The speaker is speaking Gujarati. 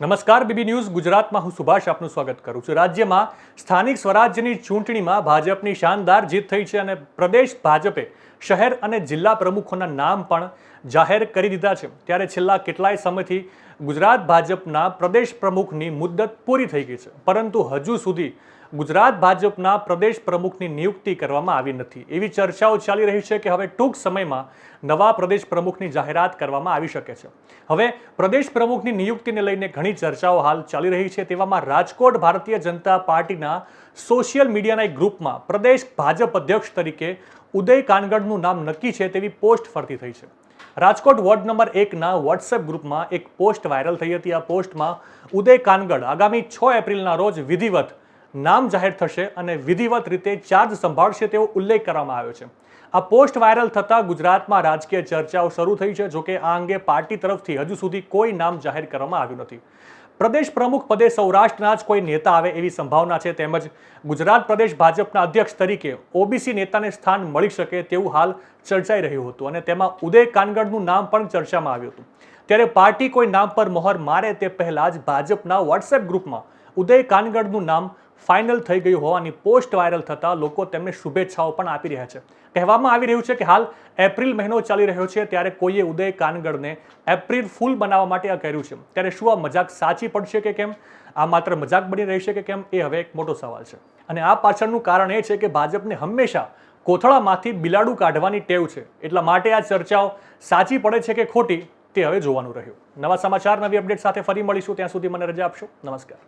નમસ્કાર બીબી ન્યૂઝ ગુજરાતમાં હું સુભાષ આપનું સ્વાગત કરું છું। રાજ્યમાં સ્થાનિક સ્વરાજ્યની ચૂંટણીમાં ભાજપની શાનદાર જીત થઈ છે અને પ્રદેશ ભાજપે શહેર અને જિલ્લા પ્રમુખોના નામ પણ જાહેર કરી દીધા છે। ત્યારે છેલ્લા કેટલાય સમયથી ગુજરાત ભાજપના પ્રદેશ પ્રમુખની મુદ્દત પૂરી થઈ ગઈ છે, પરંતુ હજુ સુધી ગુજરાત ભાજપના પ્રદેશ પ્રમુખની નિયુક્તિ કરવામાં આવી નથી। એવી ચર્ચાઓ ચાલી રહી છે કે હવે ટૂંક સમયમાં નવા પ્રદેશ પ્રમુખની જાહેરાત કરવામાં આવી શકે છે। હવે પ્રદેશ પ્રમુખની નિયુક્તિને લઈને ઘણી ચર્ચાઓ હાલ ચાલી રહી છે। તેવામાં રાજકોટ ભારતીય જનતા પાર્ટીના સોશિયલ મીડિયાના એક ગ્રુપમાં પ્રદેશ ભાજપ અધ્યક્ષ તરીકે ઉદય કાનગડનું નામ નક્કી છે તેવી પોસ્ટ ફરતી થઈ છે। રાજકોટ વોર્ડ નંબર 1ના વોટ્સએપ ગ્રુપમાં એક પોસ્ટ વાયરલ થઈ હતી। આ પોસ્ટમાં ઉદય કાનગડ આગામી 6 એપ્રિલના રોજ વિધિવત નામ જાહેર થશે અને વિધિવત રીતે ચાર્જ સંભાળશે તેવો ઉલ્લેખ કરવામાં આવ્યો છે। આ પોસ્ટ વાયરલ થતાં ગુજરાતમાં રાજકીય ચર્ચાઓ શરૂ થઈ છે। જોકે આ અંગે પાર્ટી તરફથી હજુ સુધી કોઈ નામ જાહેર કરવામાં આવ્યું નથી। પ્રદેશ પ્રમુખ પદે સૌરાષ્ટ્રના જ કોઈ નેતા આવે એવી સંભાવના છે, તેમજ ગુજરાત પ્રદેશ ભાજપના અધ્યક્ષ તરીકે ઓબીસી નેતાને સ્થાન મળી શકે તેવું હાલ ચર્ચાઈ રહ્યું હતું અને તેમાં ઉદય કાનગડનું નામ પણ ચર્ચામાં આવ્યું હતું। ત્યારે પાર્ટી કોઈ નામ પર મોહર મારે તે પહેલા જ ભાજપના વોટ્સએપ ગ્રુપમાં ઉદય કાનગડનું નામ ફાઇનલ થઈ ગયું હોવાની પોસ્ટ વાયરલ થતાં લોકો તેમને શુભેચ્છાઓ પણ આપી રહ્યા છે। કહેવામાં આવી રહ્યું છે કે હાલ એપ્રિલ મહિનો ચાલી રહ્યો છે, ત્યારે કોઈએ ઉદય કાનગડને એપ્રિલ ફૂલ બનાવવા માટે આ કર્યું છે। ત્યારે શું આ મજાક સાચી પડશે કે કેમ, આ માત્ર મજાક બની રહેશે કે કેમ, એ હવે એક મોટો સવાલ છે। અને આ પાછળનું કારણ એ છે કે ભાજપને હંમેશા કોથળામાંથી બિલાડું કાઢવાની ટેવ છે, એટલા માટે આ ચર્ચાઓ સાચી પડે છે કે ખોટી તે હવે જોવાનું રહ્યું। નવા સમાચાર, નવી અપડેટ સાથે ફરી મળીશું, ત્યાં સુધી મને રજા આપશો। નમસ્કાર।